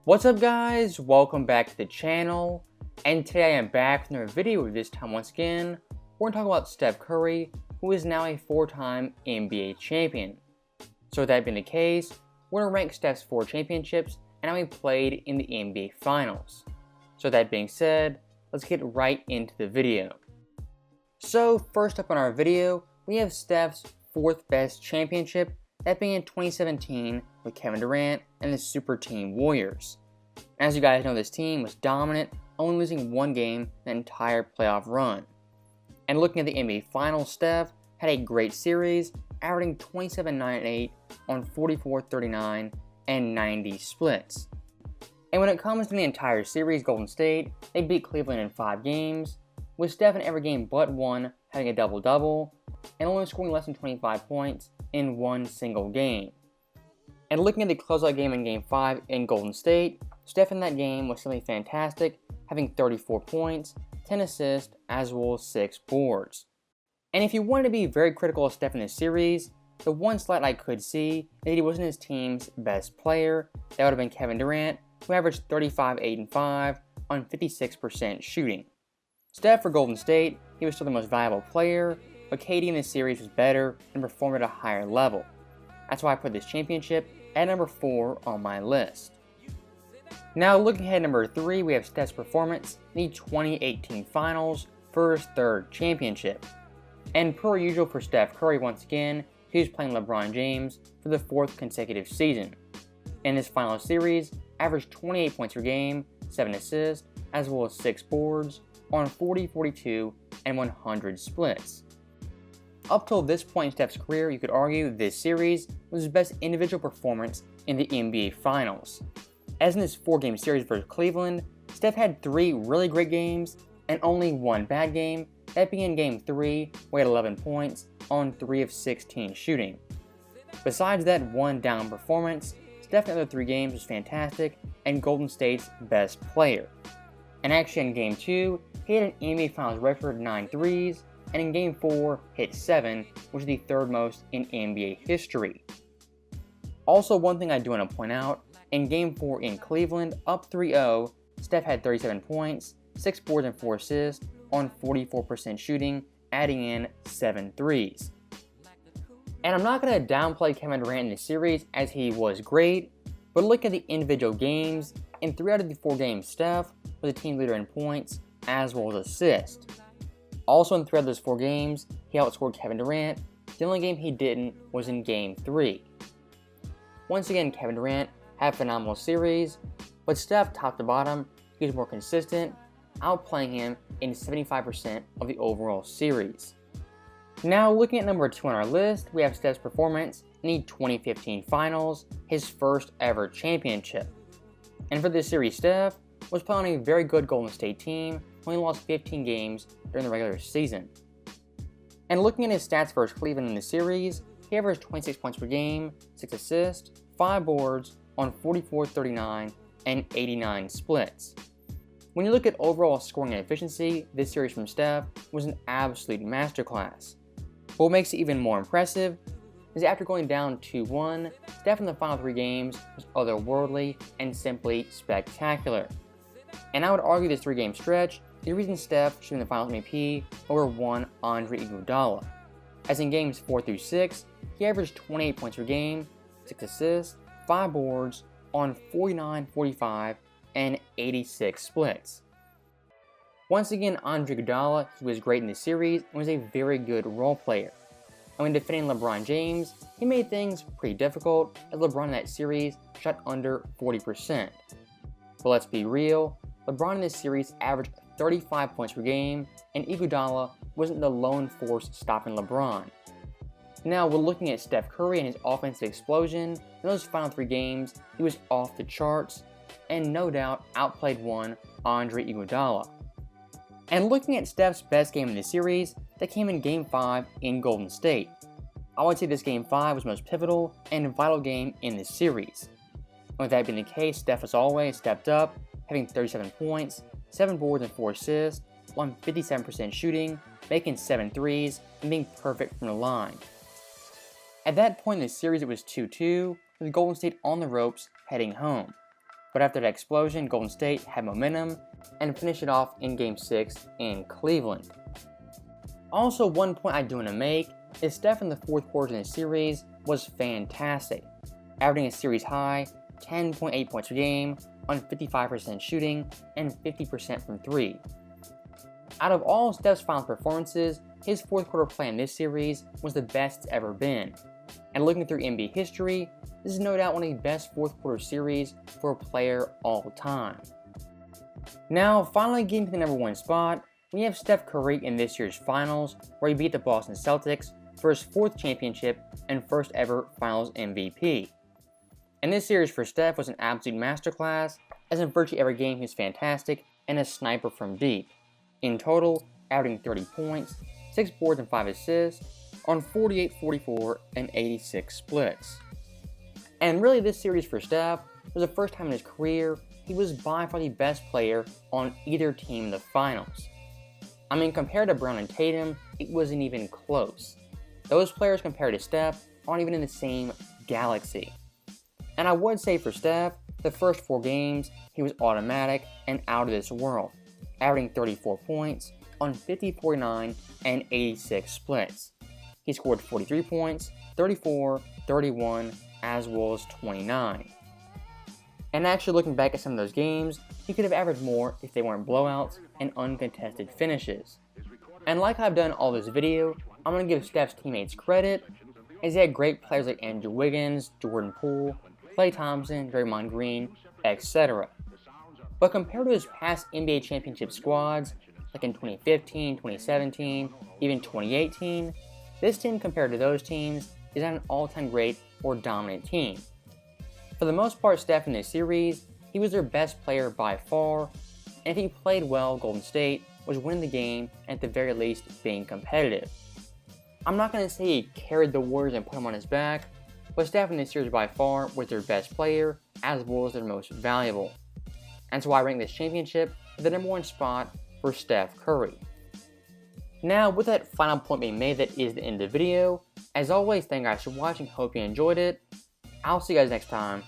What's up guys, welcome back to the channel, and today I am back with another video. This time once again, we're going to talk about Steph Curry, who is now a 4-time NBA champion. So with that being the case, we're going to rank Steph's 4 championships and how he played in the NBA Finals. So that being said, let's get right into the video. So first up on our video, we have Steph's 4th best championship, that being in 2017 with Kevin Durant and the Super Team Warriors. As you guys know, this team was dominant, only losing one game the entire playoff run. And looking at the NBA Finals, Steph had a great series, averaging 27-9-8 on 44, 39, and 90 splits. And when it comes to the entire series, Golden State, they beat Cleveland in 5 games, with Steph in every game but one having a double-double, and only scoring less than 25 points in one single game. And looking at the closeout game in Game 5 in Golden State, Steph in that game was simply fantastic, having 34 points, 10 assists, as well as 6 boards. And if you wanted to be very critical of Steph in this series, the one slight I could see is that he wasn't his team's best player. That would have been Kevin Durant, who averaged 35, 8, and 5 on 56% shooting. Steph for Golden State, he was still the most valuable player, but KD in this series was better and performed at a higher level. That's why I put this championship at number 4 on my list. Now looking ahead at number 3, we have Steph's performance in the 2018 Finals for his 3rd championship. And per usual for Steph Curry once again, he was playing LeBron James for the 4th consecutive season. In this final series, averaged 28 points per game, 7 assists, as well as 6 boards on 40, 42, and 100 splits. Up till this point in Steph's career, you could argue this series was his best individual performance in the NBA Finals. As in this 4-game series versus Cleveland, Steph had 3 really great games and only 1 bad game, that being in Game 3, where he had 11 points on 3 of 16 shooting. Besides that one down performance, Steph in the other 3 games was fantastic and Golden State's best player. And actually in Game 2, he had an NBA Finals record 9 threes, and in Game 4 hit 7, which is the 3rd most in NBA history. Also, one thing I do want to point out, in Game 4 in Cleveland, up 3-0, Steph had 37 points, 6 boards and 4 assists on 44% shooting, adding in 7 threes. And I'm not going to downplay Kevin Durant in this series as he was great, but look at the individual games. In 3 out of the 4 games, Steph was the team leader in points as well as assists. Also in 3 out of those 4 games, he outscored Kevin Durant. The only game he didn't was in Game 3. Once again, Kevin Durant had a phenomenal series, but Steph, top to bottom, he was more consistent, outplaying him in 75% of the overall series. Now looking at number 2 on our list, we have Steph's performance in the 2015 Finals, his 1st ever championship. And for this series, Steph was playing on a very good Golden State team, only lost 15 games during the regular season. And looking at his stats versus Cleveland in the series, he averaged 26 points per game, 6 assists, 5 boards on 44, 39, and 89 splits. When you look at overall scoring and efficiency, this series from Steph was an absolute masterclass. But what makes it even more impressive is after going down 2-1, Steph in the final 3 games was otherworldly and simply spectacular. And I would argue this 3-game stretch is the reason Steph should win the Finals MVP over one Andre Iguodala. As in games 4 through 6, he averaged 28 points per game, 6 assists, 5 boards on 49, 45, and 86 splits. Once again, Andre Iguodala, he was great in this series and was a very good role player. And when defending LeBron James, he made things pretty difficult as LeBron in that series shot under 40%. But let's be real, LeBron in this series averaged 35 points per game, and Iguodala wasn't the lone force stopping LeBron. Now, we're looking at Steph Curry and his offensive explosion. In those final 3 games, he was off the charts, and no doubt outplayed one Andre Iguodala. And looking at Steph's best game in the series, that came in Game 5 in Golden State. I would say this Game 5 was the most pivotal and vital game in this series. And with that being the case, Steph as always stepped up, having 37 points, 7 boards and 4 assists, on 57% shooting, making 7 threes, and being perfect from the line. At that point in the series, it was 2-2, with Golden State on the ropes heading home. but after that explosion, Golden State had momentum and finished it off in Game 6 in Cleveland. Also, one point I do want to make is Steph in the fourth quarter in the series was fantastic, averaging a series high 10.8 points per game on 55% shooting and 50% from 3. Out of all Steph's final performances, his fourth quarter play in this series was the best it's ever been. And looking through NBA history, this is no doubt one of the best fourth quarter series for a player all time. Now, finally getting to the number 1 spot, we have Steph Curry in this year's finals, where he beat the Boston Celtics for his 4th championship and first ever finals MVP. And this series for Steph was an absolute masterclass, as in virtually every game he was fantastic and a sniper from deep. In total, averaging 30 points, 6 boards and 5 assists on 48, 44, and 86 splits. And really this series for Steph was the first time in his career he was by far the best player on either team in the finals. I mean, compared to Brown and Tatum, it wasn't even close. Those players compared to Steph aren't even in the same galaxy. And I would say for Steph, the first 4 games, he was automatic and out of this world, averaging 34 points on 50, 49, and 86 splits. He scored 43 points, 34, 31, as well as 29. And actually looking back at some of those games, he could have averaged more if they weren't blowouts and uncontested finishes. And like I've done all this video, I'm going to give Steph's teammates credit, as he had great players like Andrew Wiggins, Jordan Poole, Klay Thompson, Draymond Green, etc. But compared to his past NBA championship squads, like in 2015, 2017, even 2018, this team compared to those teams is not an all-time great or dominant team. For the most part, Steph in this series, he was their best player by far, and if he played well, Golden State was winning the game and at the very least being competitive. I'm not going to say he carried the Warriors and put them on his back, but Steph in this series by far was their best player as well as their most valuable. And so I rank this championship at the number 1 spot for Steph Curry. Now, with that final point being made, that is the end of the video. As always, thank you guys for watching, hope you enjoyed it. I'll see you guys next time.